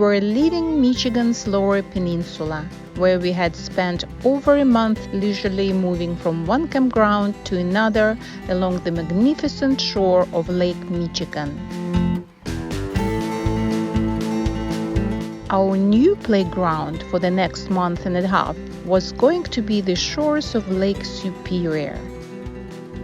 were leaving Michigan's Lower Peninsula, where we had spent over a month leisurely moving from one campground to another along the magnificent shore of Lake Michigan. Our new playground for the next month and a half was going to be the shores of Lake Superior.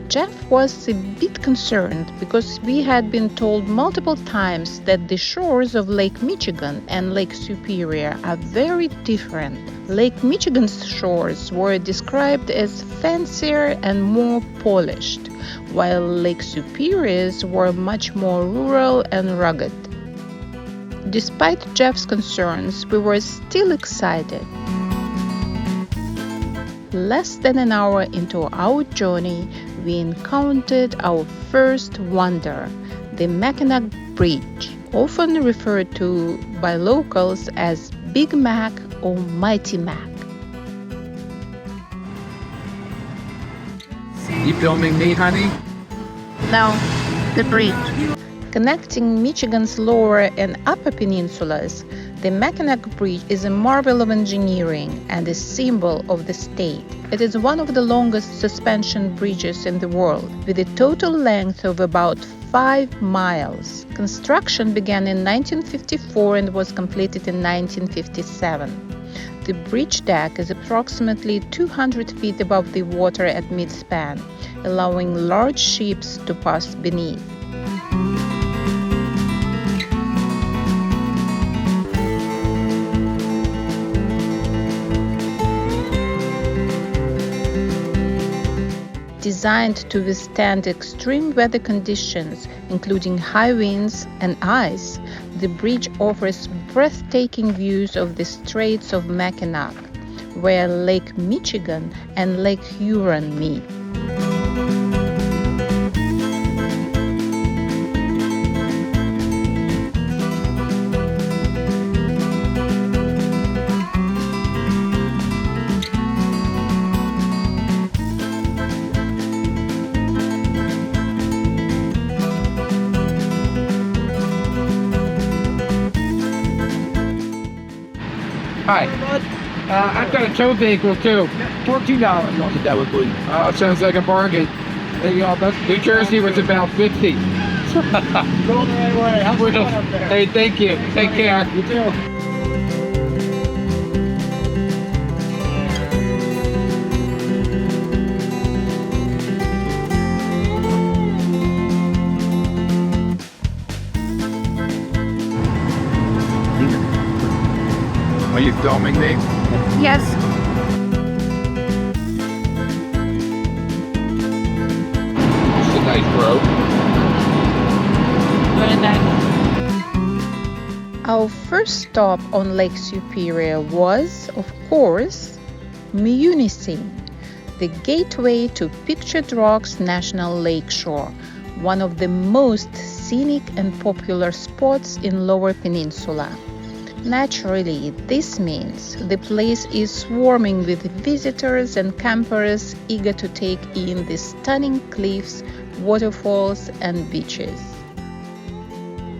Jeff was a bit concerned because we had been told multiple times that the shores of Lake Michigan and Lake Superior are very different. Lake Michigan's shores were described as fancier and more polished, while Lake Superior's were much more rural and rugged. Despite Jeff's concerns, we were still excited. Less than an hour into our journey, we encountered our first wonder, the Mackinac Bridge, often referred to by locals as Big Mac or Mighty Mac. You filming me, honey? No, the bridge. Connecting Michigan's lower and upper peninsulas, the Mackinac Bridge is a marvel of engineering and a symbol of the state. It is one of the longest suspension bridges in the world, with a total length of about 5 miles. Construction began in 1954 and was completed in 1957. The bridge deck is approximately 200 feet above the water at midspan, allowing large ships to pass beneath. Designed to withstand extreme weather conditions, including high winds and ice, the bridge offers breathtaking views of the Straits of Mackinac, where Lake Michigan and Lake Huron meet. Hi. I've got a tow vehicle too. $14. That would be. Sounds like a bargain. New Jersey was about 50. Going the right way. Have fun up there. Hey, thank you. Take care. You too. Are you filming me? Yes. It's a nice road. Very nice. Our first stop on Lake Superior was, of course, Munising, the gateway to Pictured Rocks National Lakeshore, one of the most scenic and popular spots in Lower Peninsula. Naturally, this means the place is swarming with visitors and campers eager to take in the stunning cliffs, waterfalls, and beaches.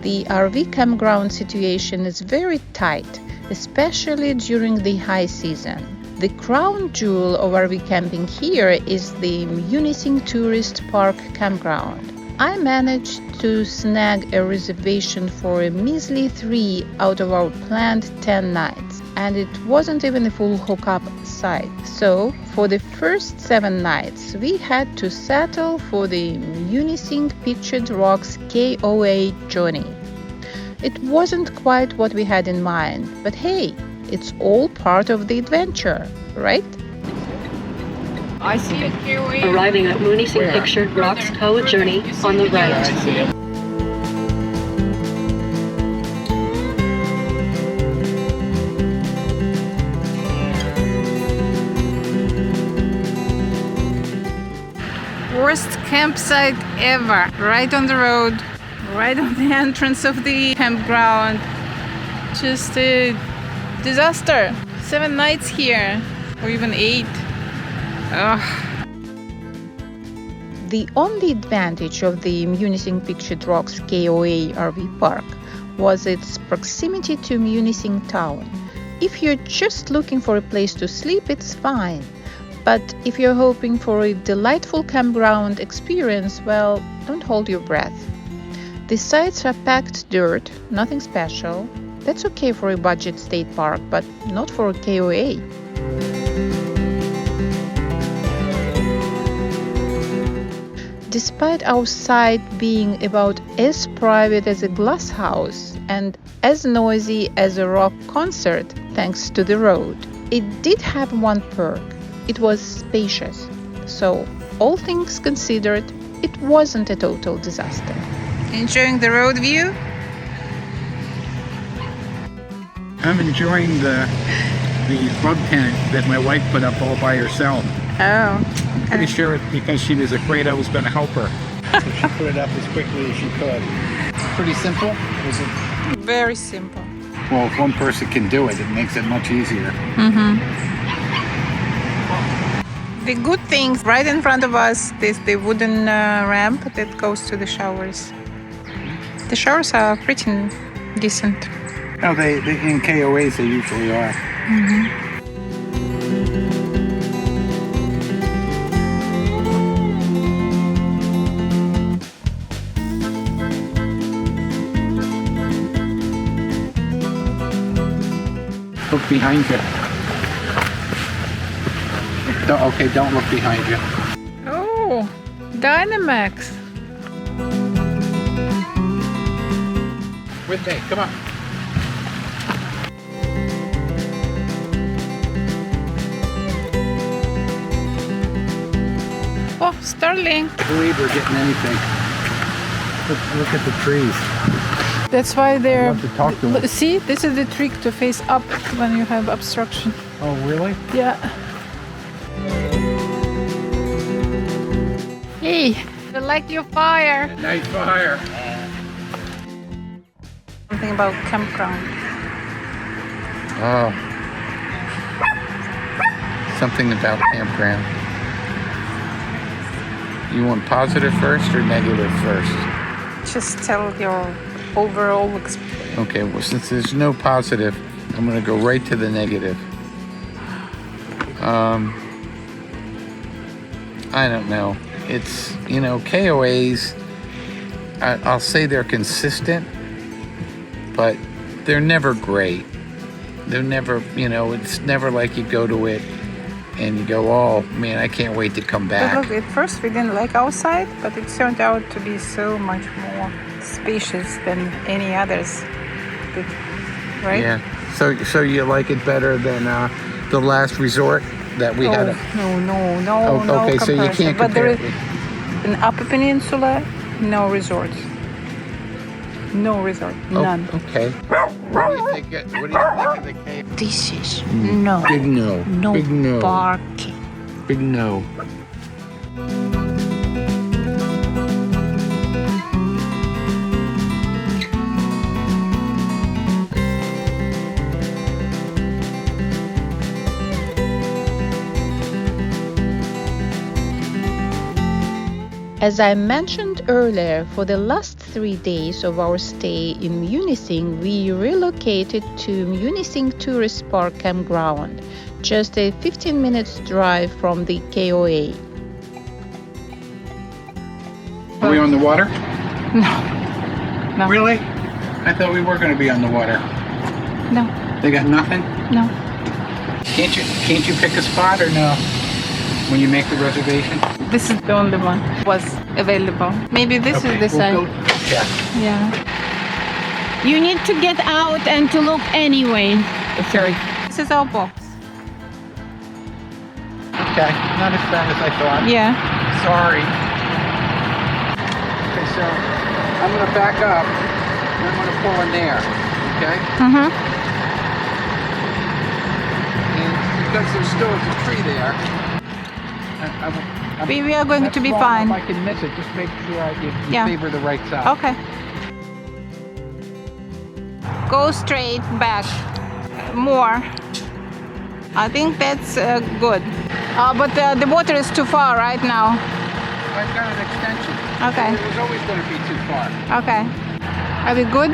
The RV campground situation is very tight, especially during the high season. The crown jewel of RV camping here is the Munising Tourist Park Campground. I managed to snag a reservation for a measly 3 out of our planned 10 nights, and it wasn't even a full hookup site. So, for the first 7 nights, we had to settle for the Munising Pictured Rocks KOA journey. It wasn't quite what we had in mind, but hey, it's all part of the adventure, right? I see it. Arriving at Munising Pictured Rocks KOA journey on the right. I see it. Worst campsite ever, right on the road, right on the entrance of the campground. Just a disaster. 7 nights here, or even 8. Ugh. The only advantage of the Munising Pictured Rocks KOA RV park was its proximity to Munising town. If you're just looking for a place to sleep, it's fine. But if you're hoping for a delightful campground experience, well, don't hold your breath. The sites are packed dirt, nothing special. That's okay for a budget state park, but not for a KOA. Despite our site being about as private as a glass house and as noisy as a rock concert, thanks to the road, it did have one perk. It was spacious. So, all things considered, it wasn't a total disaster. Enjoying the road view? I'm enjoying the bug tent that my wife put up all by herself. Oh. Pretty sure it's because she was afraid I was going to help her. So she put it up as quickly as she could. Pretty simple. Was it? Very simple. Well, if one person can do it, it makes it much easier. The good thing right in front of us is the wooden ramp that goes to the showers. The showers are pretty decent. No, they in KOAs they usually are. Look behind you. Don't look behind you. Oh, Dynamax. With me, come on. Oh, Starlink. I believe we're getting anything. Look at the trees. That's why they're... I'd love to talk to them. See, this is the trick to face up when you have obstruction. Oh, really? Yeah. Hey, I like your fire. Nice fire. Something about Campground. Oh. Something about Campground. You want positive first or negative first? Just tell your overall experience. Okay, well, since there's no positive, I'm going to go right to the negative. I don't know. It's, KOAs, I'll say they're consistent, but they're never great. They're never, it's never like you go to it and you go, oh man, I can't wait to come back. But look, at first we didn't like our site, but it turned out to be so much more spacious than any others. Right? Yeah. So you like it better than the last resort that we had? No. Okay, so you can't But there compare. is in Upper Peninsula, no resorts. No resort, none. Okay. What do you think of the cave? This is no. Big no. No Big no. parking. Big no. As I mentioned earlier, for the last 3 days of our stay in Munising, we relocated to Munising Tourist Park Campground, just a 15 minutes drive from the KOA. Are we on the water? No. Really? I thought we were going to be on the water. No. They got nothing? No. Can't you pick a spot or no? When you make the reservation? This is the only one was available. Maybe this is the side. Yeah. You need to get out and to look anyway. Okay. This is our box. Okay. Not as bad as I thought. Yeah. Sorry. Okay, so I'm going to back up and I'm going to pull in there. Okay? And because there still is a tree there, We are going to be fine. If I can miss it, just make sure you Yeah. favor the right side. Okay. Go straight back. More. I think that's good. But the water is too far right now. I've got an extension. Okay. It was always going to be too far. Okay. Are we good?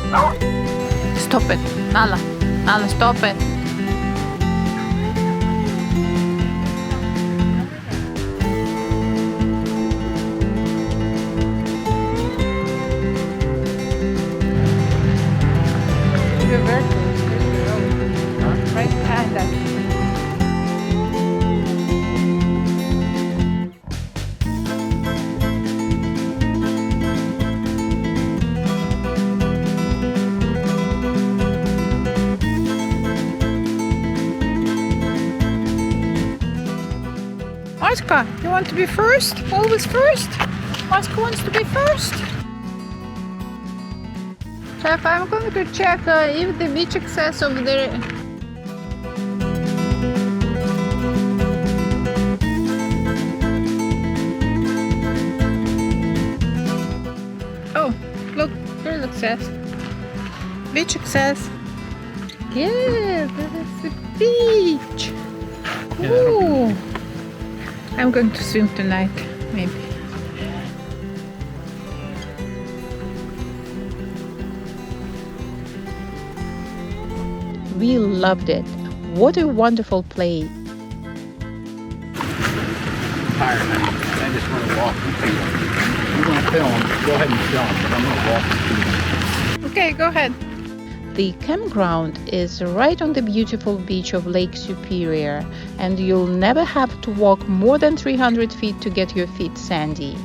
Stop it. Nala. Nala, stop it. You're very close. There's the road. Right behind us. Oscar, you want to be first? Always first? Oscar wants to be first. Chef, I'm going to check if the beach access over there. Oh, look, here's access. Beach access. Yeah, that's the beach. Ooh. I'm going to swim tonight, maybe. We loved it. What a wonderful place. Tired, I just want to walk and film. You want to film? Go ahead and film, but I'm going to walk and film. Okay, go ahead. The campground is right on the beautiful beach of Lake Superior, and you'll never have to walk more than 300 feet to get your feet sandy.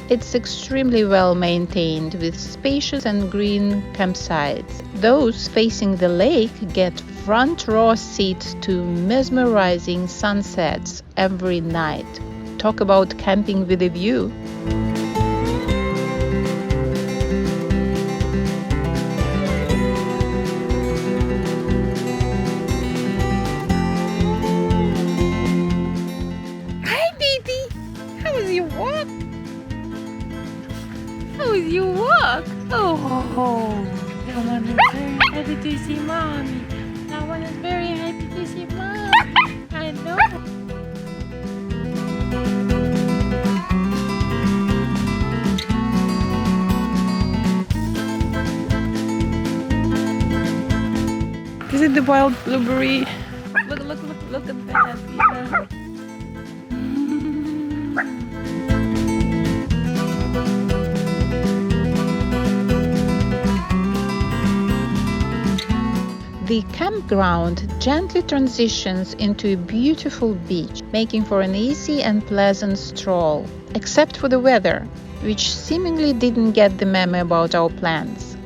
It's extremely well maintained with spacious and green campsites. Those facing the lake get front row seats to mesmerizing sunsets every night. Talk about camping with a view. How is your walk? Oh, that one is very happy to see mommy. That one is very happy to see mommy. I know. Is it the wild blueberry? Look at that. Yeah. The campground gently transitions into a beautiful beach, making for an easy and pleasant stroll, except for the weather, which seemingly didn't get the memo about our plans.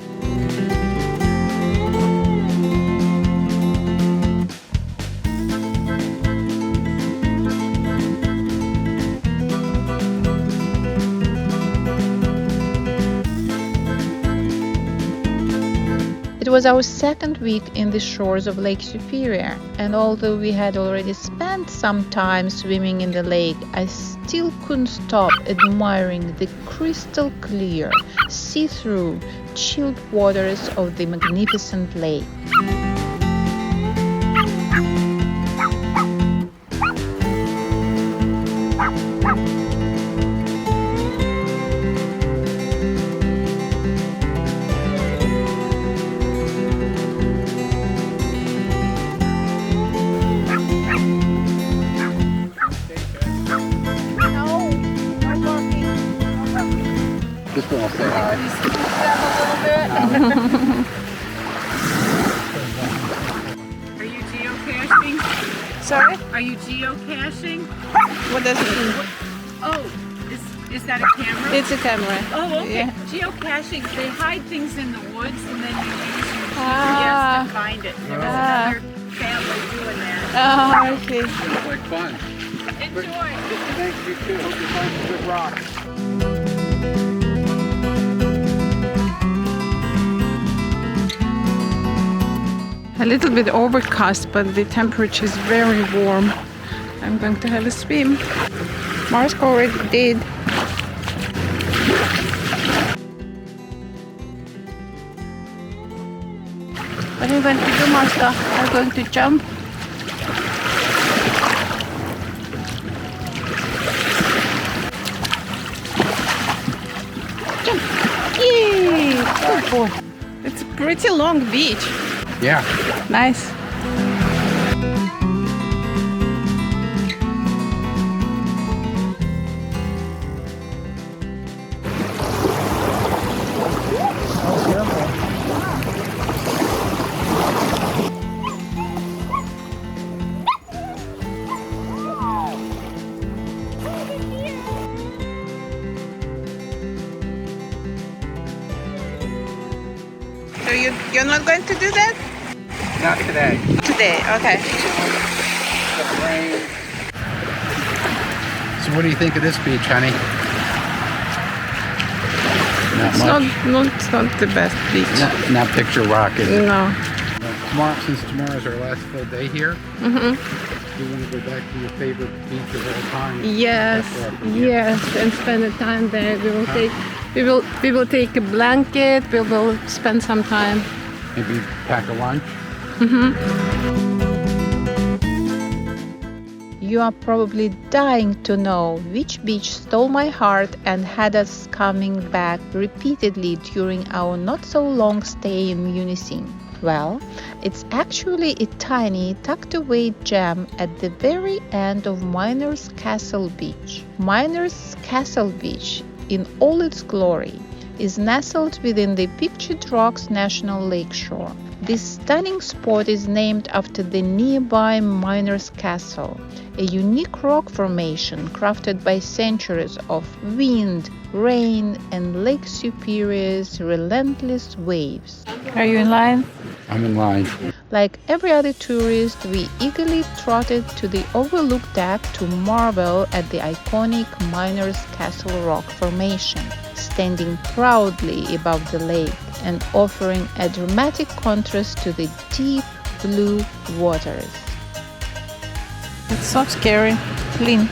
It was our second week in the shores of Lake Superior, and although we had already spent some time swimming in the lake, I still couldn't stop admiring the crystal clear, see-through, chilled waters of the magnificent lake. Just want to say hi. Are you geocaching? Sorry? Are you geocaching? What does it mean? Oh, is that a camera? It's a camera. Oh, okay. Yeah. Geocaching, they hide things in the woods and then you use your Ah. GPS to find it. There was Ah. another family doing that. Oh, I see. Sounds like fun. Enjoy. Thanks, you too. Hope you find some good rocks. A little bit overcast, but the temperature is very warm. I'm going to have a swim. Marska already did. What are you going to do, Marska? Are you going to jump? Jump! Yay! Good boy. It's a pretty long beach. Yeah. Nice. So you're not going to do that? Not today. Today, okay. So what do you think of this beach, honey? Not much. It's not the best beach. Not Pictured Rock, is it? No. Since tomorrow's our last full day here, Mm-hmm. you want to go back to your favorite beach of all time? Yes, yes, and spend the time there. We will take a blanket. We will spend some time. Maybe pack a lunch? You are probably dying to know which beach stole my heart and had us coming back repeatedly during our not so long stay in Munising. Well, it's actually a tiny, tucked away gem at the very end of Miners Castle Beach. Miners Castle Beach, in all its glory, is nestled within the Pictured Rocks National Lakeshore. This stunning spot is named after the nearby Miners Castle, a unique rock formation crafted by centuries of wind, rain, and Lake Superior's relentless waves. Are you in line? I'm in line. Like every other tourist, we eagerly trotted to the overlook deck to marvel at the iconic Miners Castle rock formation, standing proudly above the lake and offering a dramatic contrast to the deep blue waters. It's so scary. Lynn.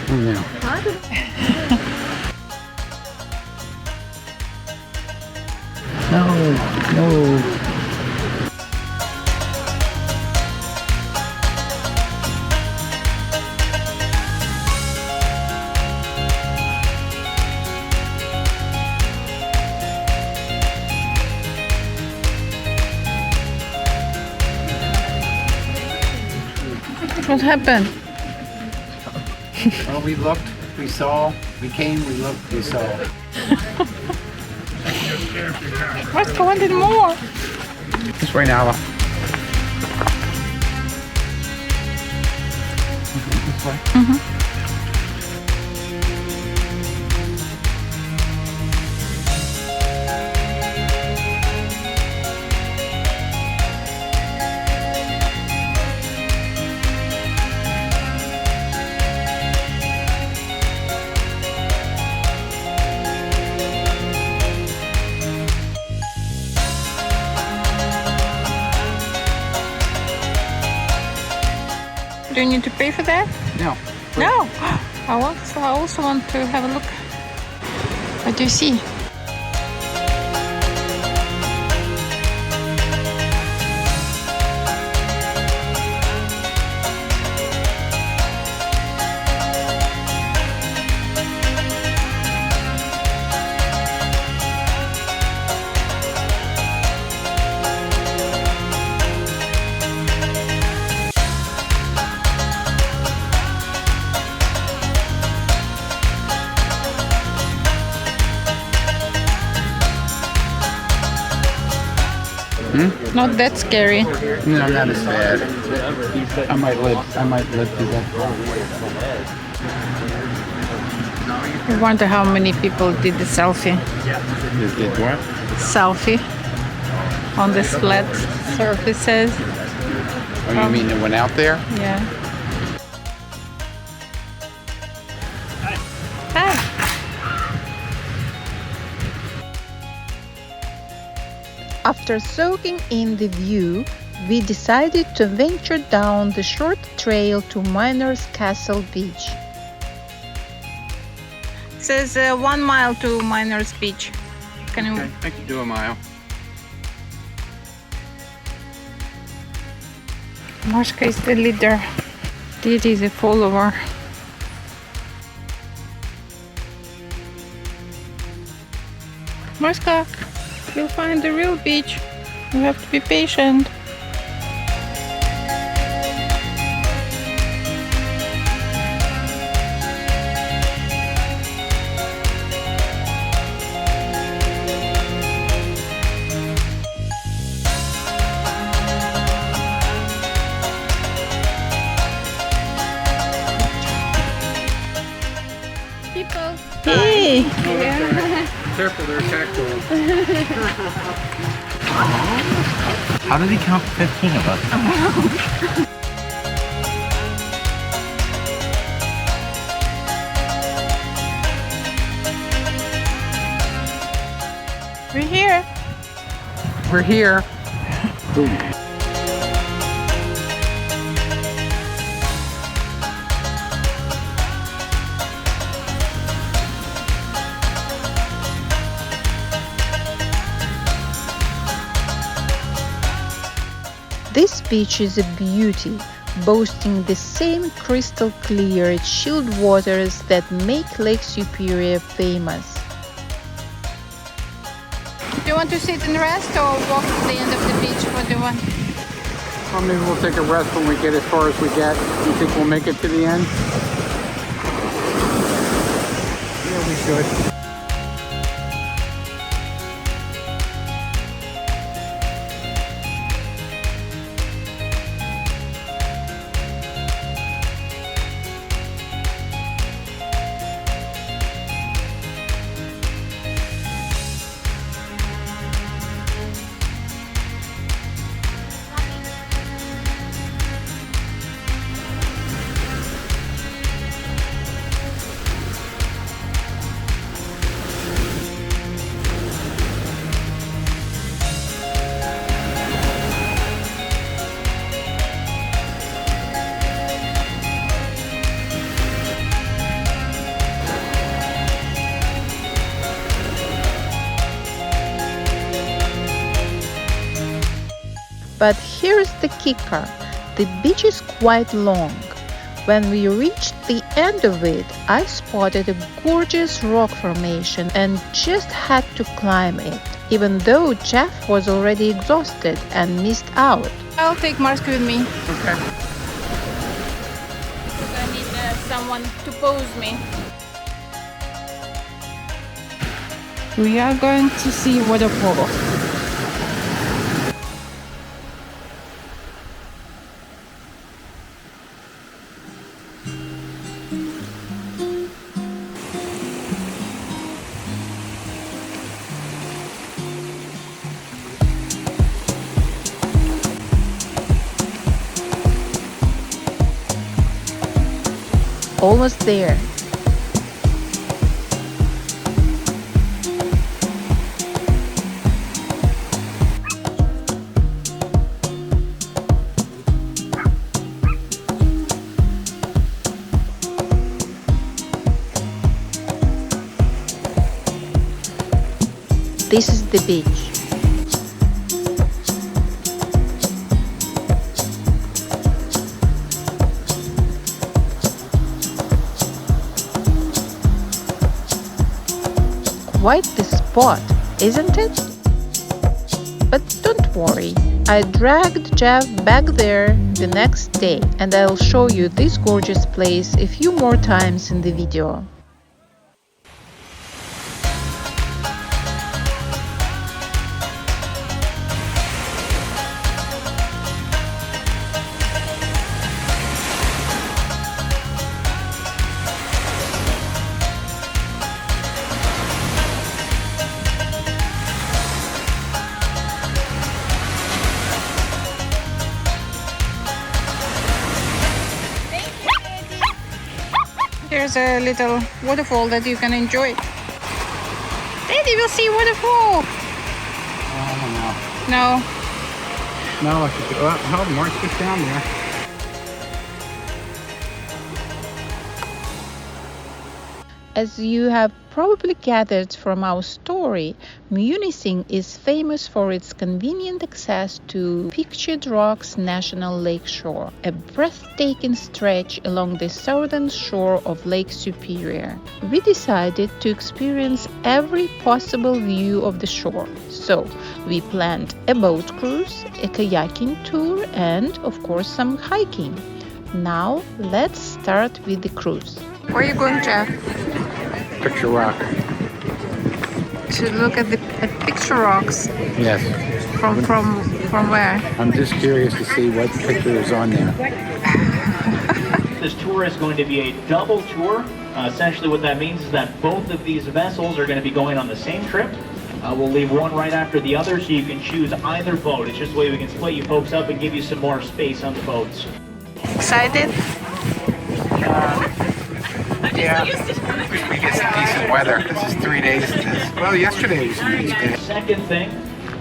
Yeah. No. What happened? Well, we looked, we saw, we came, we looked, we saw. Let's go on more. This way now. This way. Do you need to pay for that? No. No. I also want to have a look. What do you see? Not that scary. No, not as bad. I might live through that. I wonder how many people did the selfie. You did what? Selfie on these flat surfaces. Oh, you mean it went out there? Yeah. After soaking in the view, we decided to venture down the short trail to Miners Castle Beach. It says 1 mile to Miners Beach. Can you? Okay, I can do a mile. Marshka is the leader. Didi is a follower. Marshka, You'll find the real beach. You have to be patient. People. Hey! Careful, they're cactuals. How did he count 15 of us? We're here. We're here. This beach is a beauty, boasting the same crystal clear, chilled waters that make Lake Superior famous. Do you want to sit and rest or walk to the end of the beach? What do you want? Well, maybe we'll take a rest when we get as far as we get. You think we'll make it to the end? Yeah, we should. But here's the kicker, the beach is quite long. When we reached the end of it, I spotted a gorgeous rock formation and just had to climb it, even though Jeff was already exhausted and missed out. I'll take Mark with me. Okay. Because I need someone to pose me. We are going to see waterfall. Almost there. This is the beach. Quite the spot, isn't it? But don't worry, I dragged Jeff back there the next day and I'll show you this gorgeous place a few more times in the video. Here's a little waterfall that you can enjoy. Daddy will see waterfall. I don't know. No. No, I should. Oh, Mark's just down there. As you have probably gathered from our story, Munising is famous for its convenient access to Pictured Rocks National Lakeshore, a breathtaking stretch along the southern shore of Lake Superior. We decided to experience every possible view of the shore, so we planned a boat cruise, a kayaking tour, and, of course, some hiking. Now, let's start with the cruise. Where are you going, Jeff? Picture Rock. To look at Picture Rocks. Yes. From where? I'm just curious to see what picture is on there. This tour is going to be a double tour. Essentially what that means is that both of these vessels are going to be going on the same trip. We'll leave one right after the other so you can choose either boat. It's just a way we can split you folks up and give you some more space on the boats. Excited? Yeah. We get some decent weather. This is 3 days. Well, yesterday was a nice day. Second thing,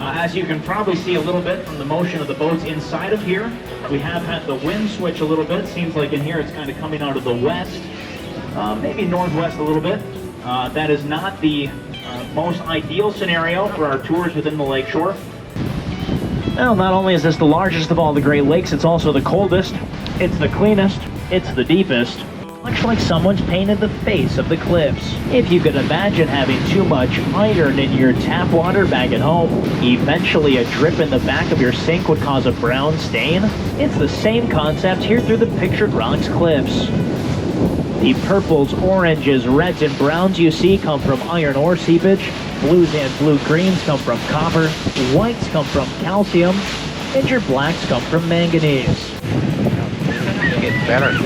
as you can probably see a little bit from the motion of the boats inside of here, we have had the wind switch a little bit. Seems like in here it's kind of coming out of the west, maybe northwest a little bit. That is not the most ideal scenario for our tours within the lakeshore. Well, not only is this the largest of all the Great Lakes, it's also the coldest, it's the cleanest, it's the deepest. Much like someone's painted the face of the cliffs. If you could imagine having too much iron in your tap water back at home, eventually a drip in the back of your sink would cause a brown stain. It's the same concept here through the Pictured Rocks cliffs. The purples, oranges, reds, and browns you see come from iron ore seepage. Blues and blue-greens come from copper. Whites come from calcium. And your blacks come from manganese. It's getting better.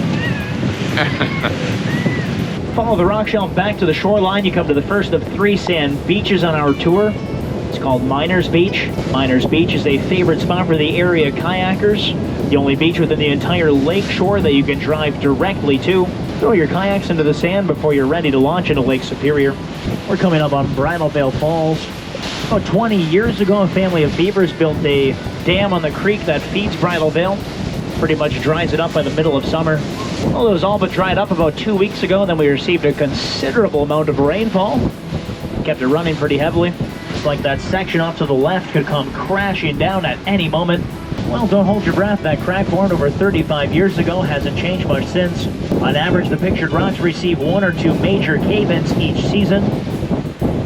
Follow the rock shelf back to the shoreline. You come to the first of 3 sand beaches on our tour. It's called Miners Beach. Miners Beach is a favorite spot for the area kayakers. The only beach within the entire lake shore that you can drive directly to. Throw your kayaks into the sand before you're ready to launch into Lake Superior. We're coming up on Bridal Veil Falls. About 20 years ago, a family of beavers built a dam on the creek that feeds Bridal Veil. Pretty much dries it up by the middle of summer. Well, it was all but dried up about 2 weeks ago. Then we received a considerable amount of rainfall. Kept it running pretty heavily. It's like that section off to the left could come crashing down at any moment. Well, don't hold your breath. That crack formed over 35 years ago hasn't changed much since. On average, the Pictured Rocks receive 1 or 2 major cave-ins each season.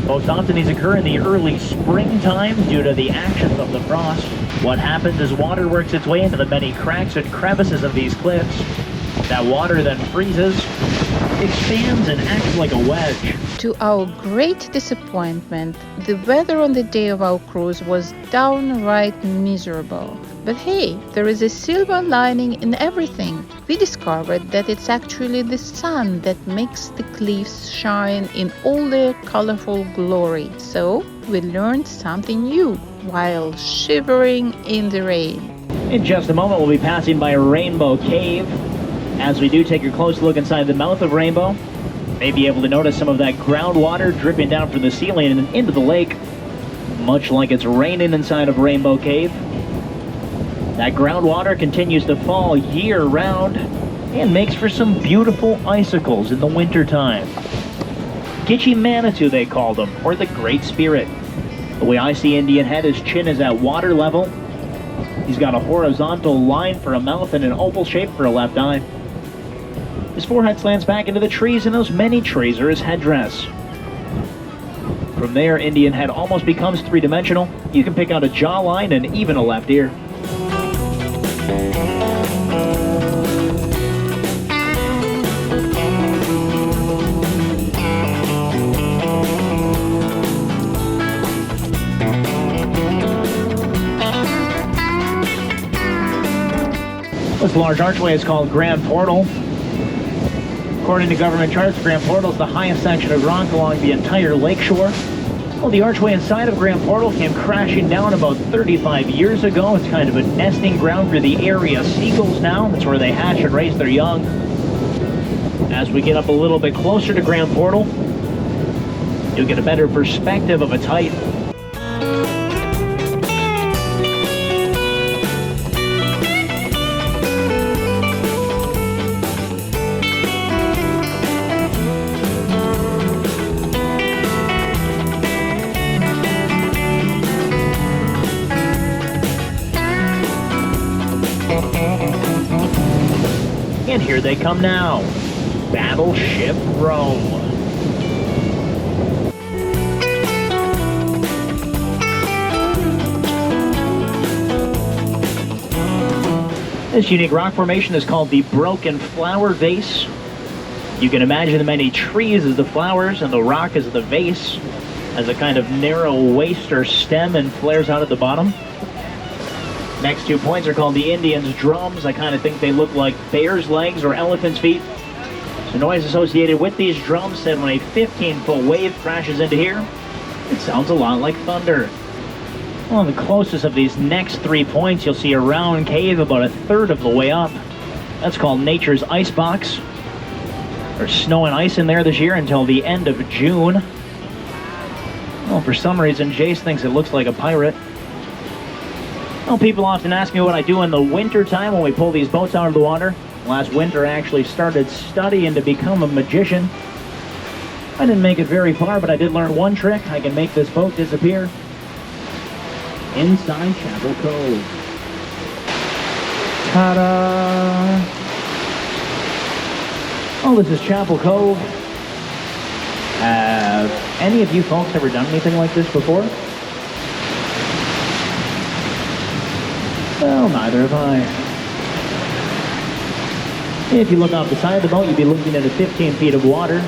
Most often these occur in the early springtime due to the actions of the frost. What happens is water works its way into the many cracks and crevices of these cliffs. That water then freezes, expands, and acts like a wedge. To our great disappointment, the weather on the day of our cruise was downright miserable. But hey, there is a silver lining in everything. We discovered that it's actually the sun that makes the cliffs shine in all their colorful glory. So we learned something new while shivering in the rain. In just a moment, we'll be passing by Rainbow Cave. As we do, take a close look inside the mouth of Rainbow. May be able to notice some of that groundwater dripping down from the ceiling and into the lake, much like it's raining inside of Rainbow Cave. That groundwater continues to fall year-round and makes for some beautiful icicles in the wintertime. Gitchy Manitou, they call them, or the Great Spirit. The way I see Indian Head, his chin is at water level. He's got a horizontal line for a mouth and an oval shape for a left eye. His forehead slants back into the trees, and those many trees are his headdress. From there, Indian Head almost becomes three-dimensional. You can pick out a jawline and even a left ear. This large archway is called Grand Portal. According to government charts, Grand Portal is the highest section of rock along the entire lakeshore. Well, the archway inside of Grand Portal came crashing down about 35 years ago. It's kind of a nesting ground for the area seagulls now. That's where they hatch and raise their young. As we get up a little bit closer to Grand Portal, you'll get a better perspective of its height. And here they come now. Battleship Row. This unique rock formation is called the Broken Flower Vase. You can imagine the many trees as the flowers and the rock as the vase, as a kind of narrow waist or stem and flares out at the bottom. Next 2 points are called the Indians' drums. I kind of think they look like bear's legs or elephant's feet. The noise associated with these drums said when a 15-foot wave crashes into here, it sounds a lot like thunder. Well, on the closest of these next 3 points, you'll see a round cave about a third of the way up. That's called Nature's Icebox. There's snow and ice in there this year until the end of June. Well, for some reason, Jace thinks it looks like a pirate. Well, people often ask me what I do in the winter time when we pull these boats out of the water. Last winter, I actually started studying to become a magician. I didn't make it very far, but I did learn one trick. I can make this boat disappear inside Chapel Cove. Ta-da! Oh, this is Chapel Cove. Have any of you folks ever done anything like this before? Well, neither have I. If you look off the side of the boat, you'd be looking at 15 feet of water.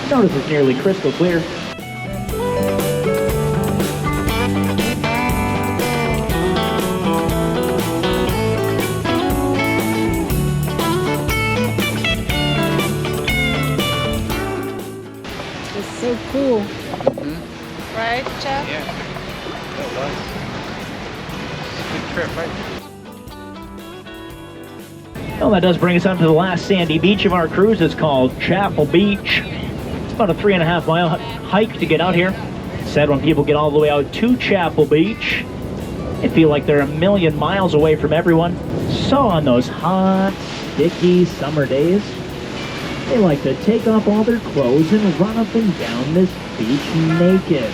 Notice it's nearly crystal clear. So cool. Right, Jeff? Yeah, it was. It's a good trip, right? Well, that does bring us up to the last sandy beach of our cruise. It's called Chapel Beach. It's about a 3.5-mile hike to get out here. It's said when people get all the way out to Chapel Beach, they feel like they're a million miles away from everyone. So on those hot, sticky summer days, they like to take off all their clothes and run up and down this beach naked.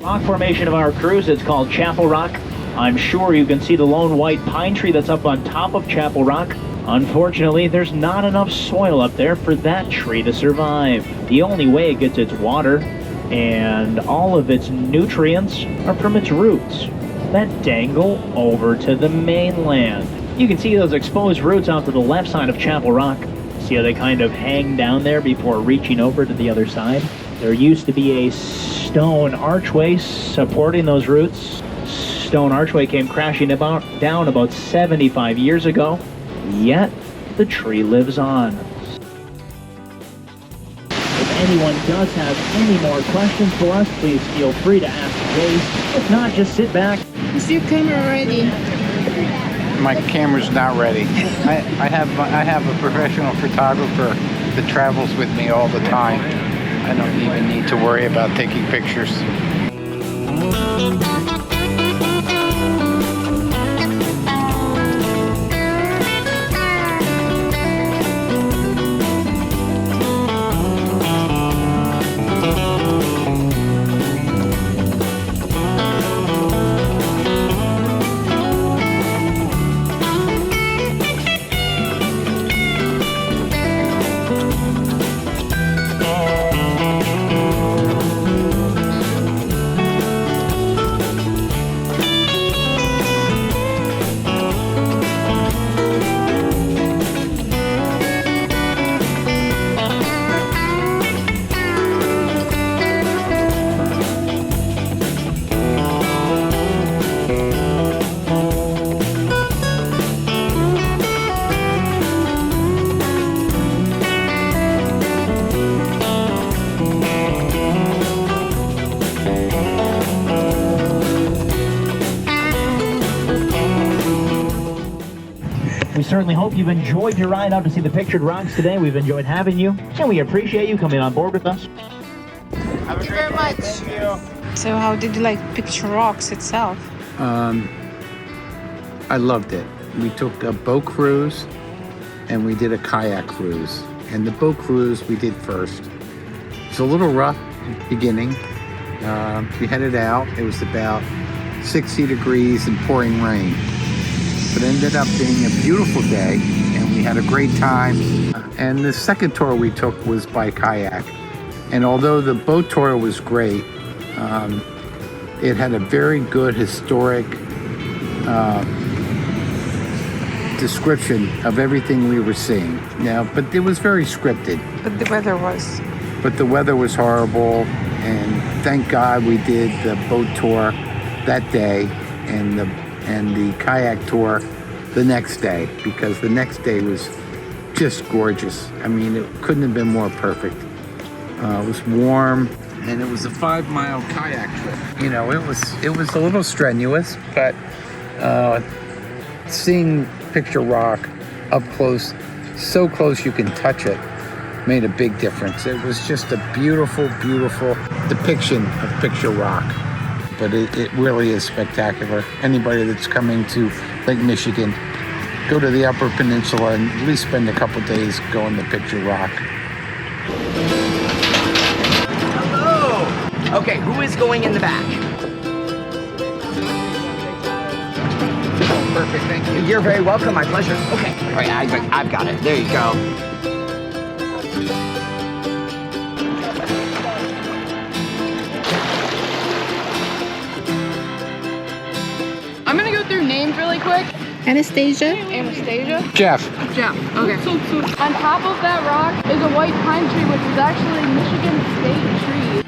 Rock formation of our cruise, it's called Chapel Rock. I'm sure you can see the lone white pine tree that's up on top of Chapel Rock. Unfortunately, there's not enough soil up there for that tree to survive. The only way it gets its water and all of its nutrients are from its roots that dangle over to the mainland. You can see those exposed roots out to the left side of Chapel Rock. See how they kind of hang down there before reaching over to the other side? There used to be a stone archway supporting those roots. Stone archway came crashing down about 75 years ago, yet the tree lives on. If anyone does have any more questions for us, please feel free to ask Jace. If not, just sit back. Is your camera ready? My camera's not ready. I have a professional photographer that travels with me all the time. I don't even need to worry about taking pictures. We certainly hope you've enjoyed your ride out to see the Pictured Rocks today. We've enjoyed having you, and we appreciate you coming on board with us. Thank you very much. Thank you. So how did you like Pictured Rocks itself? I loved it. We took a boat cruise and we did a kayak cruise. And the boat cruise we did first. It's a little rough beginning. We headed out. It was about 60 degrees and pouring rain. But it ended up being a beautiful day, and We had a great time. And the second tour we took was by kayak. And although the boat tour was great, it had a very good historic description of everything we were seeing. Now, but it was very scripted. But the weather was. But the weather was horrible, and thank God we did the boat tour that day and the kayak tour the next day, because the next day was just gorgeous. I mean, it couldn't have been more perfect. It was warm, and it was a 5-mile kayak trip. You know, it was a little strenuous, but seeing Pictured Rock up close, so close you can touch it, made a big difference. It was just a beautiful, beautiful depiction of Pictured Rock. But it really is spectacular. Anybody that's coming to Lake Michigan, go to the Upper Peninsula and at least spend a couple days going to Pictured Rock. Hello! Okay, who is going in the back? Perfect, thank you. You're very welcome, my pleasure. Okay, all right, I've got it. There you go. I'm gonna go through names really quick. Anastasia? Jeff. Jeff, okay. On top of that rock is a white pine tree, which is actually Michigan state tree.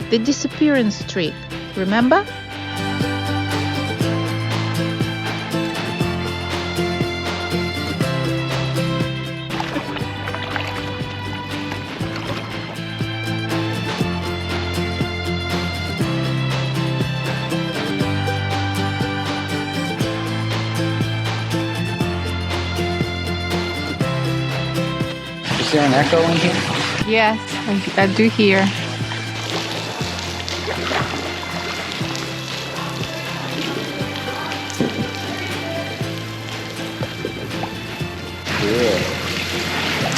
The disappearance streak, remember? Is there an echo in here? Yes, I do hear.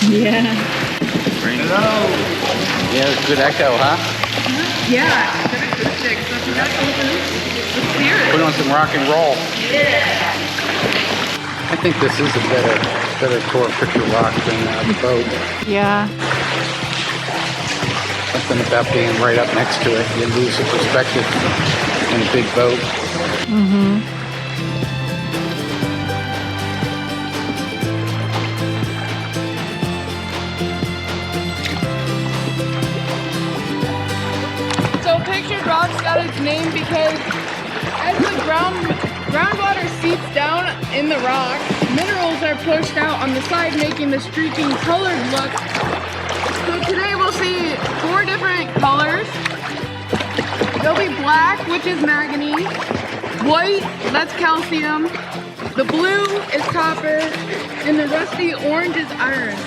Yeah. Hello. Yeah, it's a good echo, huh? Yeah. Put on some rock and roll. Yeah. I think this is a better tour of Pictured Rock than the boat. Yeah. Something about being right up next to it. You lose the perspective in a big boat. Mm-hmm. Pictured Rocks got its name because as the groundwater seeps down in the rock, minerals are pushed out on the side, making the streaking colored look. So today we'll see 4 different colors. There'll be black, which is manganese, white, that's calcium, the blue is copper, and the rusty orange is iron.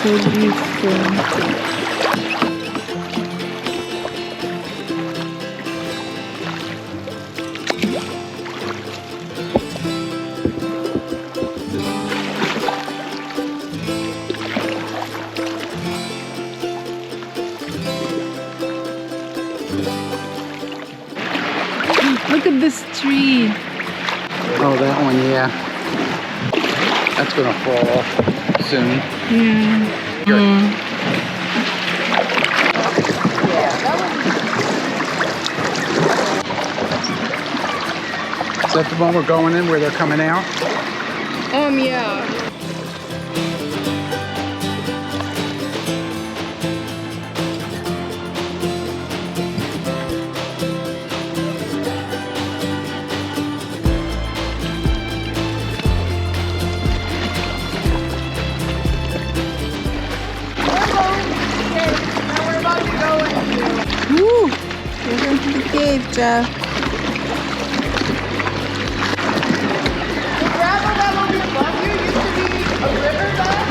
So beautiful. Look at this tree. Oh, that one, yeah. That's gonna fall off soon. Yeah. Is that the one we're going in where they're coming out? Yeah. wave, Jeff. The gravel that will be above you used to be a riverbed.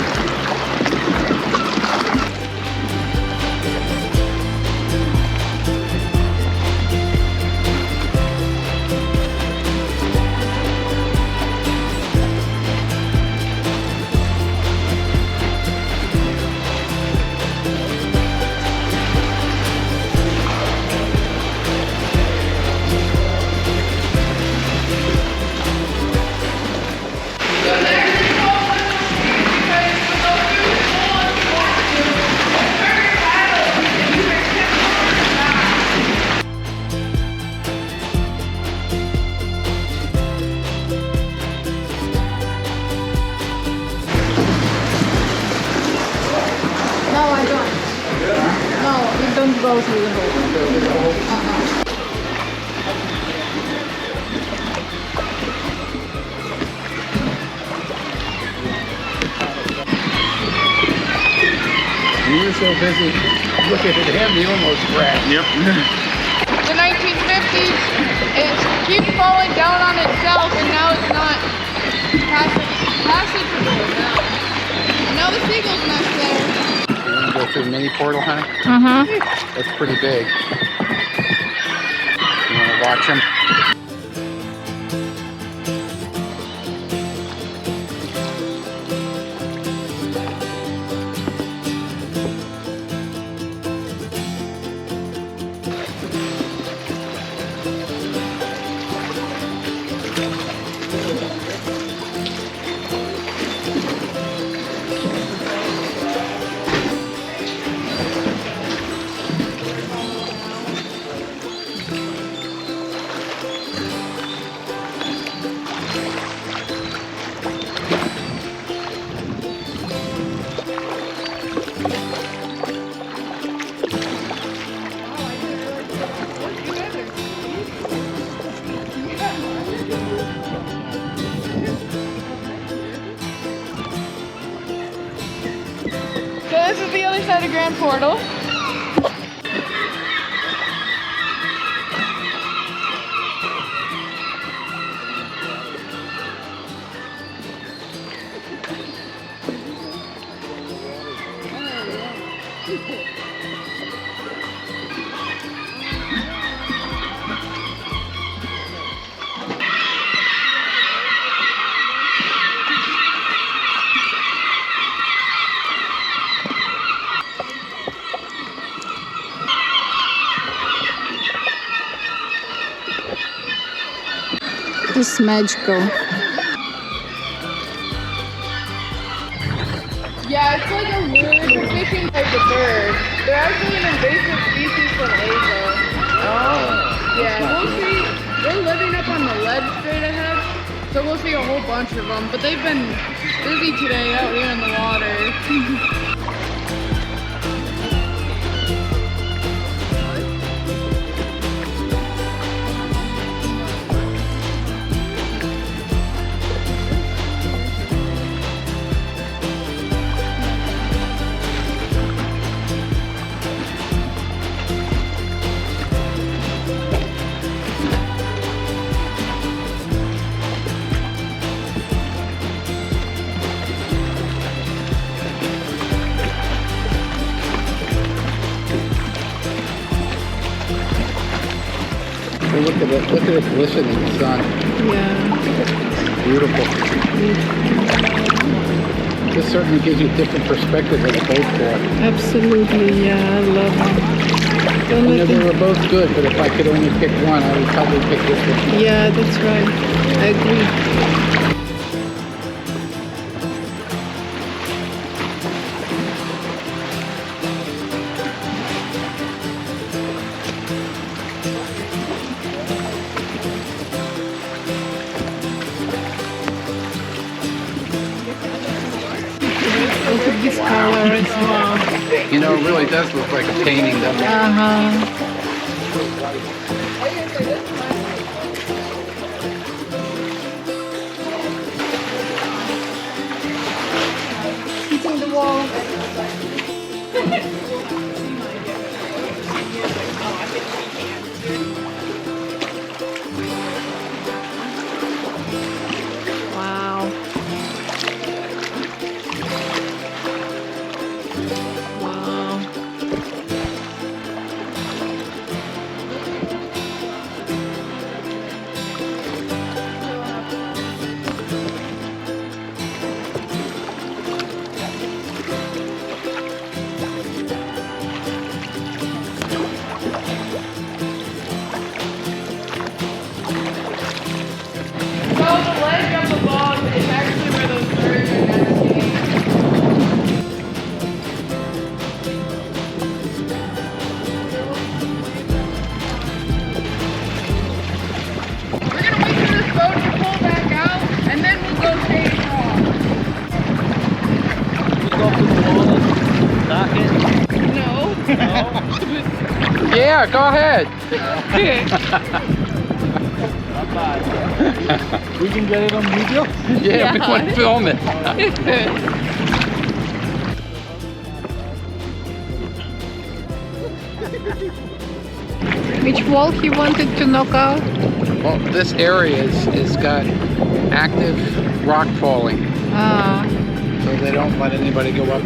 Go through the hole. You were so busy looking at him, you almost crashed. Yep. The 1950s, it keeps falling down on itself, and now it's not passable now. And now the seagull's nest there. You want to go through the mini portal, honey? That's pretty big. You want to watch them? So this is the other side of Grand Portal. It's magical. Yeah, it's like a weird fishing type of bird. They're actually an invasive species from Asia. Oh. Yeah, we'll see. We're living up on the ledge straight ahead, so we'll see a whole bunch of them. But they've been busy today out here in the water. Look at it glisten in the sun. Yeah. Beautiful. This certainly gives you a different perspective of the boat trip. Absolutely, yeah, I love them. You know, they were both good, but if I could only pick one, I would probably pick this one. Yeah, that's right. I agree. Look at this color as well. You know, it really does look like a painting, doesn't it? Hitting the wall. Yeah, go ahead. We can get it on video? Yeah, we want to film it. Which wall he wanted to knock out? Well, this area is got active rock falling, Ah, so they don't let anybody go up.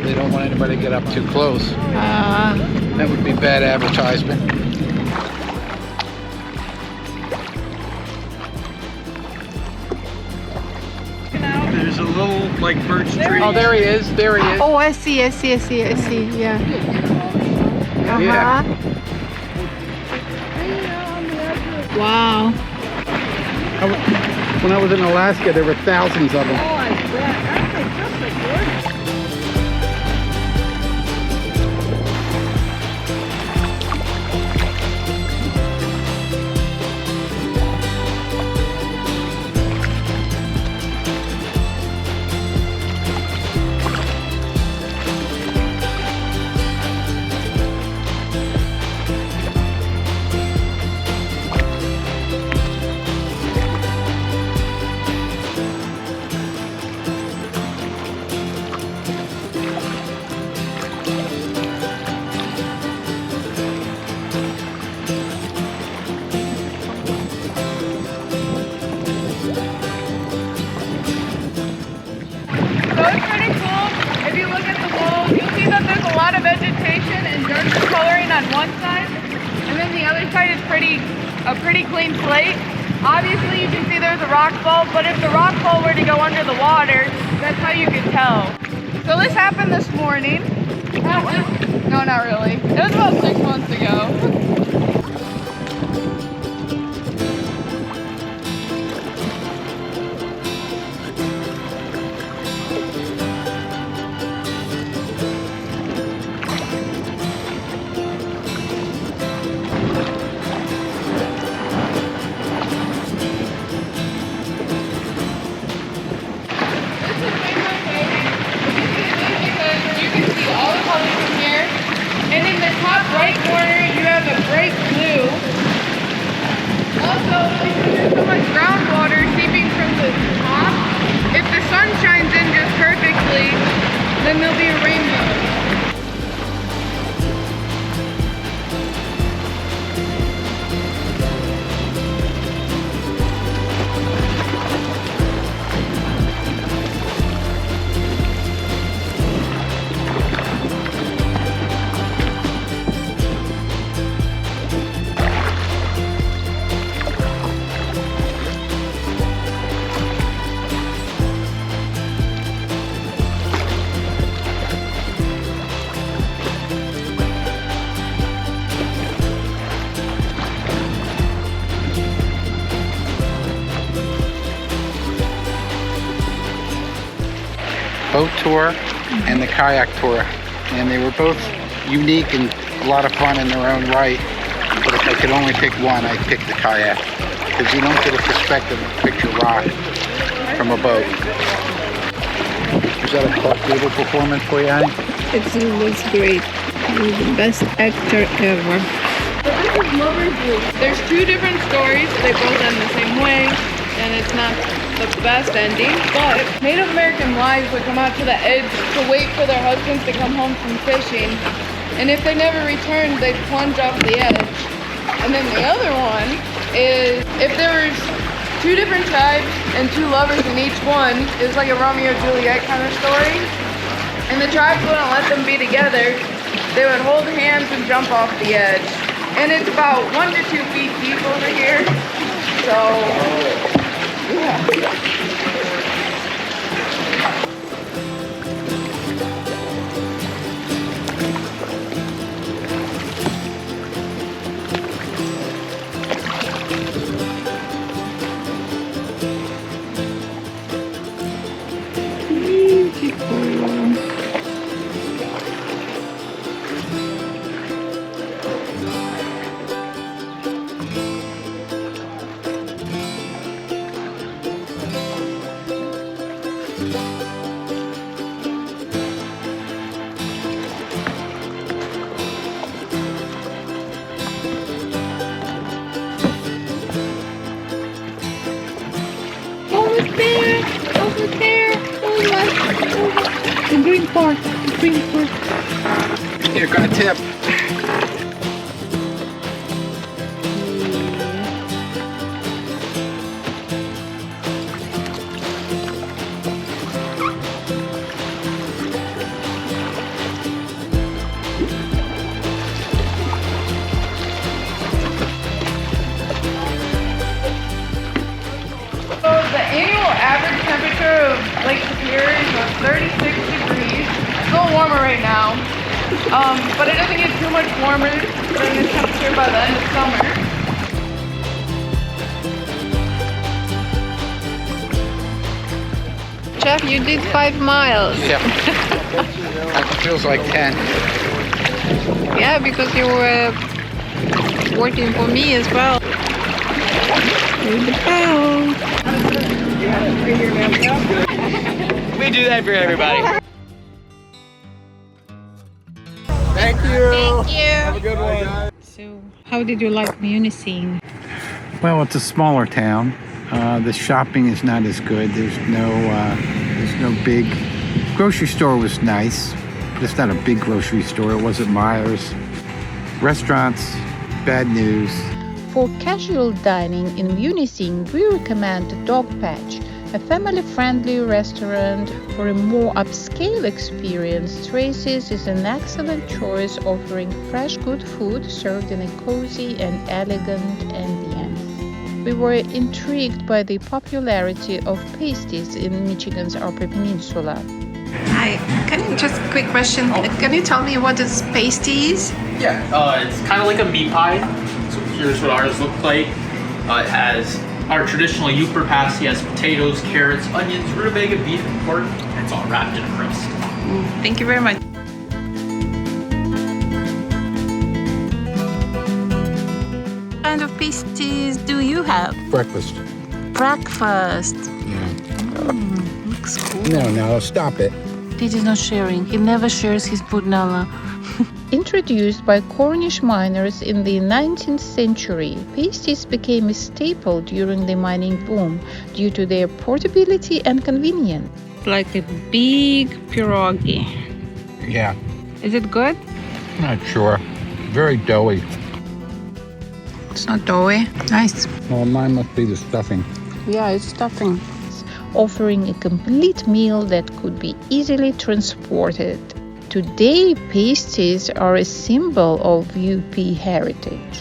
They don't want anybody to get up too close. That would be bad advertisement. There's a little like birch tree. Oh, there he is. There he is. oh, I see. Yeah. Yeah. Wow. When I was in Alaska, there were thousands of them. So it's pretty cool. If you look at the walls, you'll see that there's a lot of vegetation and darker coloring on one side, and then the other side is a pretty clean slate. Obviously, you can see there's a rock fall, but if the rock fall were to go under the water, that's how you could tell. So this happened this morning. No, not really. It was about 6 months ago. And in the top right corner, you have a bright blue. Also, because there's so much groundwater seeping from the top, if the sun shines in just perfectly, then there'll be a rainbow. Boat tour and the kayak tour, and they were both unique and a lot of fun in their own right. But if I could only pick one, I'd pick the kayak, because you don't get a perspective of Pictured Rock from a boat. Was that a cable performance for you, honey? It was great. You're the best actor ever. So this is Lover's Loop. There's two different stories. They both end the same way, and it's not the best ending, but Native American wives would come out to the edge to wait for their husbands to come home from fishing, and if they never returned, they'd plunge off the edge. And then the other one is if there was two different tribes and two lovers in each one, it's like a Romeo and Juliet kind of story, and the tribes wouldn't let them be together. They would hold hands and jump off the edge, and it's about 1 to 2 feet deep over here, so yeah. fork. Bring the fork. Here, got a tip. So the annual average temperature of Lake Superior is about 36 degrees. It's a little warmer right now, but it doesn't get too much warmer than the temperature by the end of summer. Jeff, you did 5 miles. Yeah. It feels like 10. Yeah, because you were working for me as well. Here's the bell. We do that for everybody. Thank you. Thank you. Have a good one. So, how did you like Munising? Well, it's a smaller town. The shopping is not as good. There's no big grocery store. Was nice, but it's not a big grocery store. It wasn't Myers. Restaurants, bad news. For casual dining in Munising, we recommend the Dog Patch, a family-friendly restaurant. For a more upscale experience, Tracy's is an excellent choice, offering fresh good food served in a cozy and elegant ambience. We were intrigued by the popularity of pasties in Michigan's Upper Peninsula. Hi, just a quick question. Can you tell me what is pasties? Yeah, it's kind of like a meat pie. So here's what ours look like. It has our traditional Uper pasty, has potatoes, carrots, onions, rutabaga, beef, and pork. And it's all wrapped in a crust. Thank you very much. What kind of pasties do you have? Breakfast. Breakfast. Yeah. Looks cool. No, stop it. Did is not sharing. He never shares his pudnala. Introduced by Cornish miners in the 19th century, pasties became a staple during the mining boom due to their portability and convenience. Like a big pierogi. Yeah. Is it good? Not sure. Very doughy. It's not doughy. Nice. Well, mine must be the stuffing. Yeah, it's stuffing. Offering a complete meal that could be easily transported. Today, pasties are a symbol of UP heritage.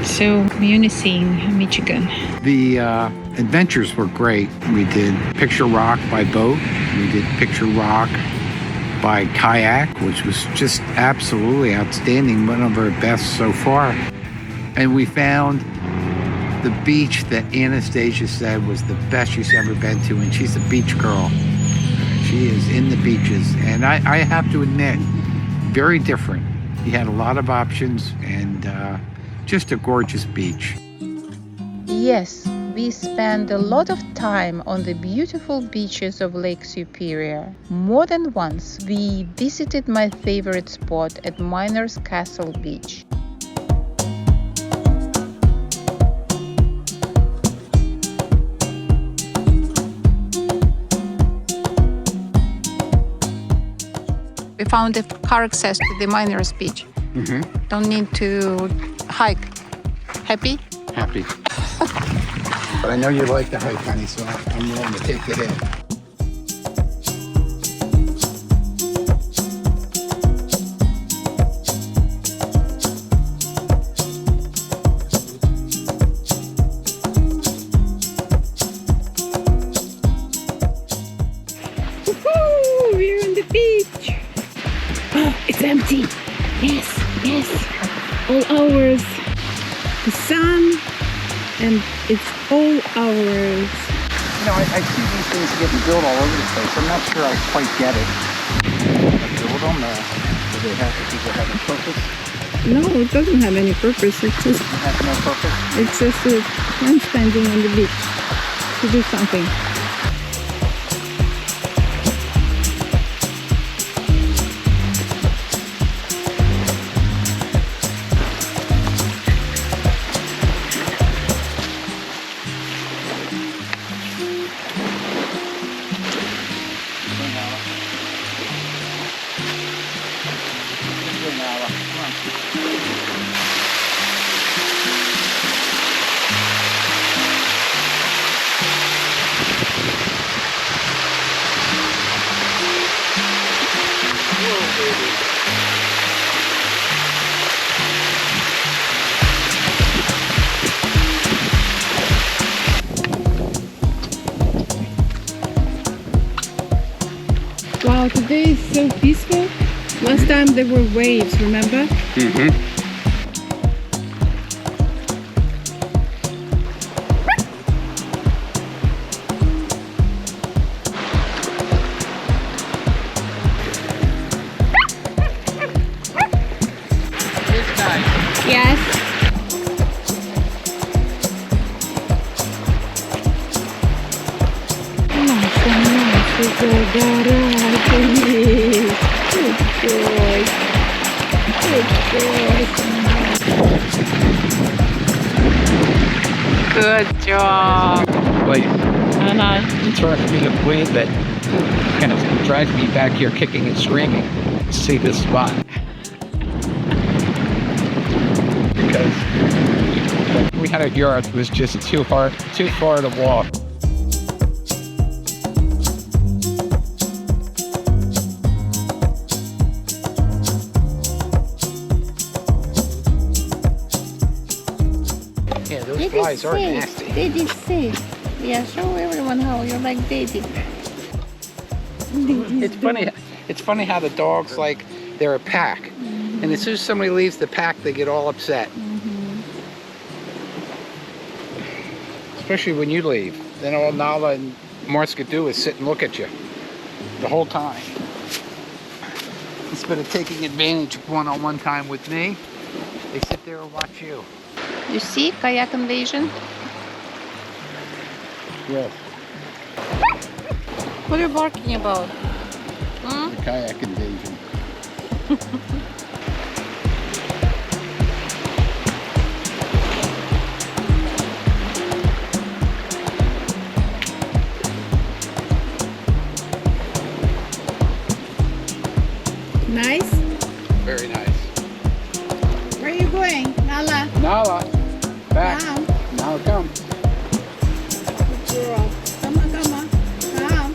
So, Munising, Michigan. The adventures were great. We did Pictured Rock by boat. We did Pictured Rock by kayak, which was just absolutely outstanding, one of our best so far. And we found the beach that Anastasia said was the best she's ever been to, and she's a beach girl. She is in the beaches, and I have to admit, very different. He had a lot of options, and just a gorgeous beach. Yes, we spent a lot of time on the beautiful beaches of Lake Superior. More than once, we visited my favorite spot at Miners Castle Beach. We found a car access to the Miners Beach. Don't need to hike. Happy? Happy. But I know you like the hike, honey, so I'm willing to take the hit. Woohoo! We're on the beach. Oh, it's empty. Yes, yes. All hours. The sun, and it's all hours. You know, I see these things getting built all over the place. I'm not sure I quite get it. Build them, do they have a purpose? No, it doesn't have any purpose. It's just, It has no purpose? it's just a man standing on the beach to do something. Wow, today is so peaceful. Last time there were waves, remember? Mm-hmm. Yes. Good job. Wait, interrupt me the way that kind of drives me back here kicking and screaming to see this spot. Because the 300 yards was just too far to walk. Yeah, those flies are nasty. They did say. Yeah, show everyone how you like dating. It's funny how the dogs, like, they're a pack. And as soon as somebody leaves the pack, they get all upset. Especially when you leave. Then all Nala and Mars could do is sit and look at you the whole time. Instead of taking advantage of one-on-one time with me, they sit there and watch you. You see kayak invasion? Yes. What are you barking about? The kayak invasion. Nice. Very nice. Where are you going, Nala? Nala, back. Come. Now come. Good girl. Come on, come on. Come.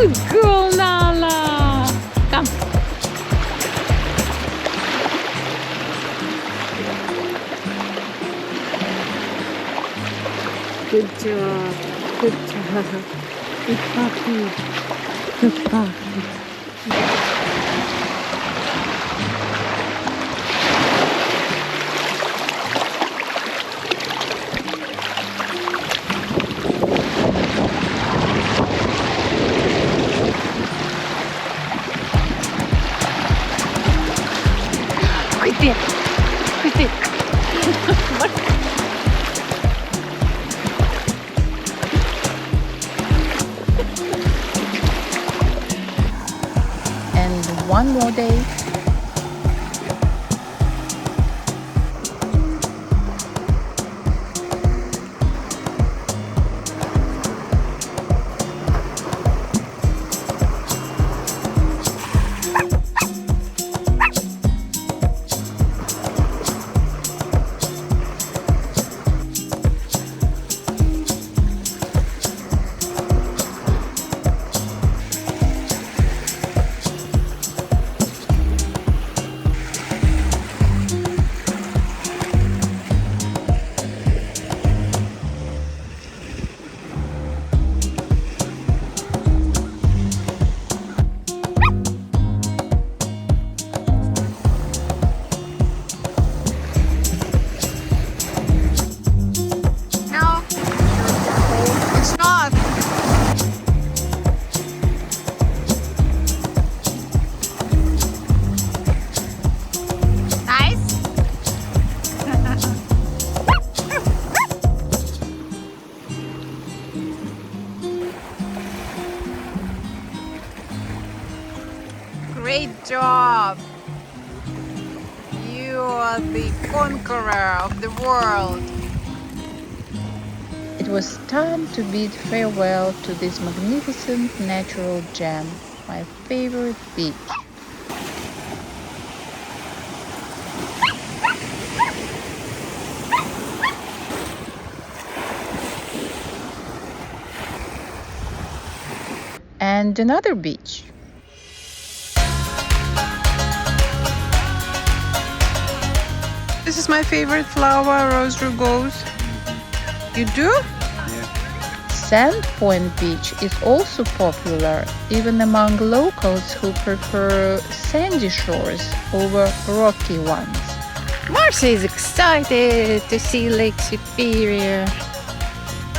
Good girl, Nala. Come. Good job. Good job. Good puppy. Good puppy. Right there. Right there. And one more day. Great job! You are the conqueror of the world. It was time to bid farewell to this magnificent natural gem, my favorite beach. And another beach. This is my favorite flower, rose rugose. You do? Sandpoint Beach is also popular, even among locals who prefer sandy shores over rocky ones. Marcy is excited to see Lake Superior.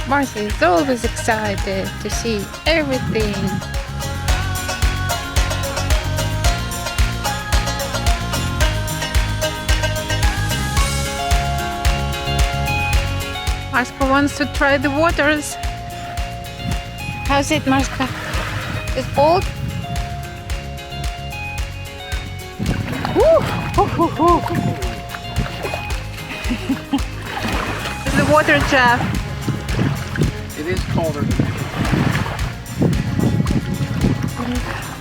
Marcy is always excited to see everything. Marska wants to try the waters. How's it, Marska? It's cold? It's the water, Jeff. It is colder than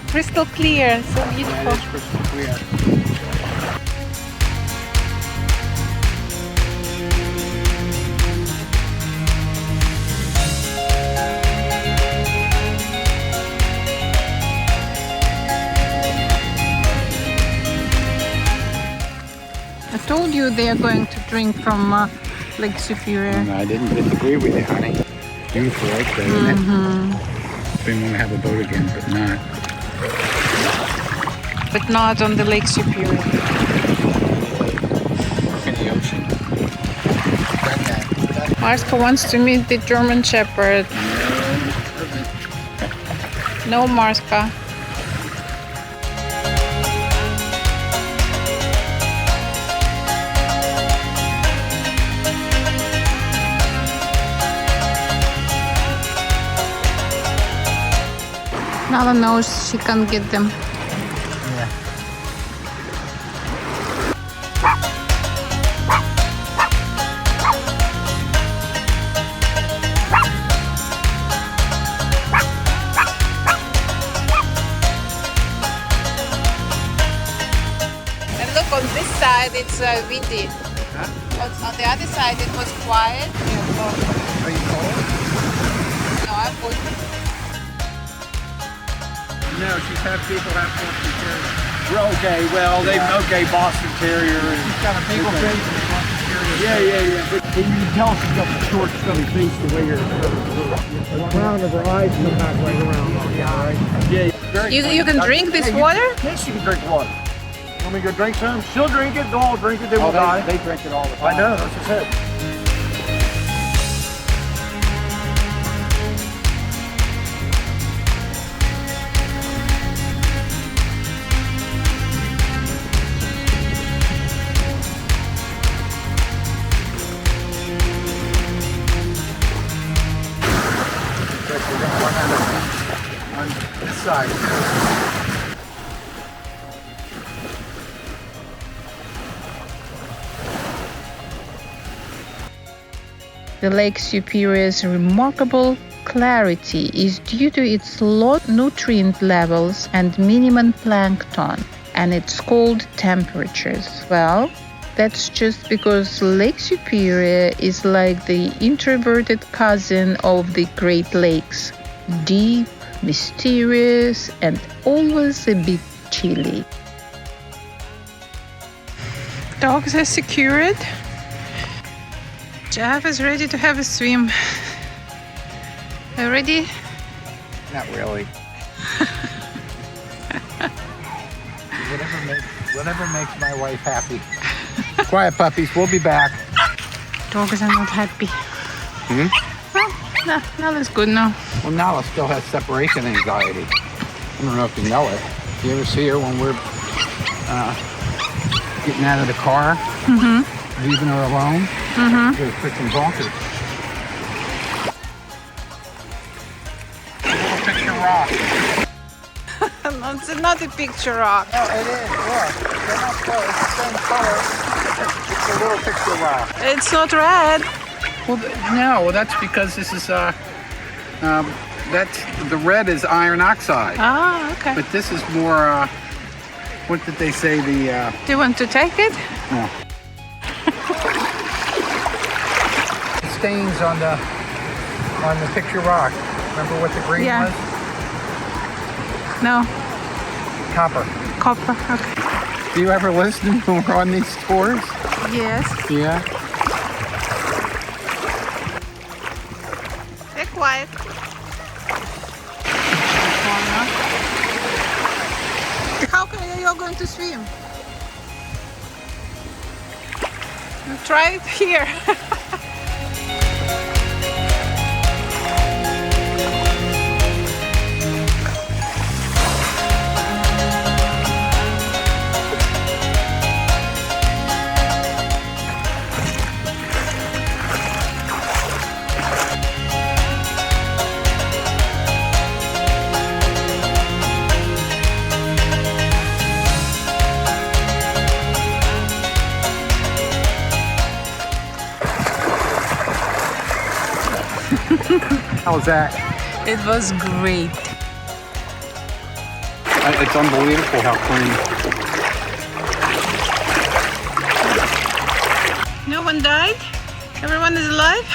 Crystal clear, so that. beautiful. It is crystal clear. I told you they are going to drink from Lake Superior. No, I didn't disagree with you, honey. Beautiful lake there, isn't it? We want to have a boat again, but not. But not on the Lake Superior. In the ocean. Marska wants to meet the German Shepherd. No, Marska. Nala knows she can't get them. And look, on this side it's windy. On the other side it was quiet. Are you cold? No, I'm good. No, she's had people have Boston Terrier. Well, okay, Boston Terrier. She's got a beagle face and a Boston Terrier. Yeah. But you can tell she's got the short, stubby face the way the crown of her eyes come back right around. Yeah. You can drink this water? Yes, you can drink water. You want me to go drink some? She'll drink it, they'll all drink it, they will die. They drink it all the time. I know, that's just it. Side. The Lake Superior's remarkable clarity is due to its low nutrient levels and minimum plankton, and its cold temperatures. Well, that's just because Lake Superior is like the introverted cousin of the Great Lakes, deep, mysterious, and always a bit chilly. Dogs are secured. Jeff is ready to have a swim. Are you ready? Not really. Whatever makes my wife happy. Quiet puppies, we'll be back. Dogs are not happy. Well, no, that's good now. Well, Nala still has separation anxiety. I don't know if you know it. You ever see her when we're getting out of the car, leaving her alone? They're freaking bonkers. Pictured Rocks. No, Campgrounds, it's not a picture rock. No, it is. Look, they're not close. It's the same color. It's a little picture rock. It's not red. Well, no, that's because this is that's the red is iron oxide. Ah, okay. But this is more. What did they say? The. Do you want to take it? No. Stains on the picture rock. Remember what the green was? No. Copper. Copper. Okay. Do you ever listen when we're on these tours? Yes. Yeah. Stay quiet. How can you going to swim? Try it here. How was that? It was great. It's unbelievable how clean. No one died? Everyone is alive?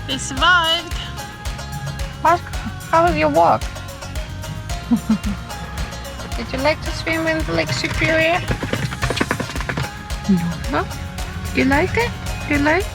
They survived. Mark, how was your walk? Did you like to swim in Lake Superior? No? You like it? You like?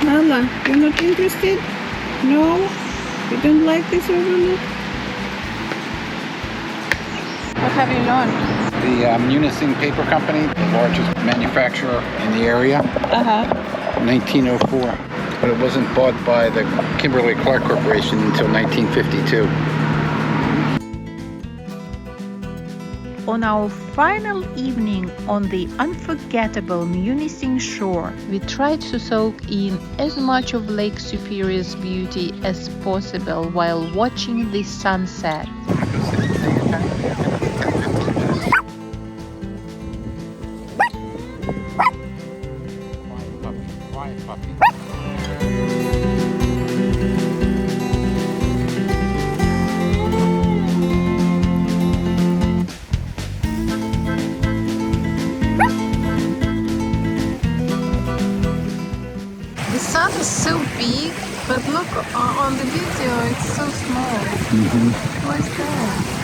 Mama, you're not interested? No? You don't like this overlook? What have you learned? The Munising paper company, the largest manufacturer in the area, 1904. But it wasn't bought by the Kimberly-Clark Corporation until 1952. On our final evening on the unforgettable Munising shore, we tried to soak in as much of Lake Superior's beauty as possible while watching the sunset. Quiet puppy. The sun is so big, but look on the video, it's so small. What is that?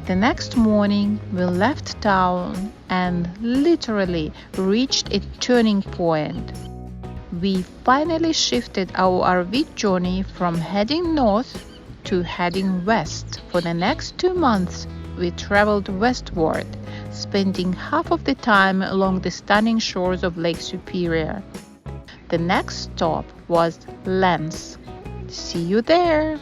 The next morning, we left town and literally reached a turning point. We finally shifted our RV journey from heading north to heading west. For the next 2 months, we traveled westward, spending half of the time along the stunning shores of Lake Superior. The next stop was Lens. See you there!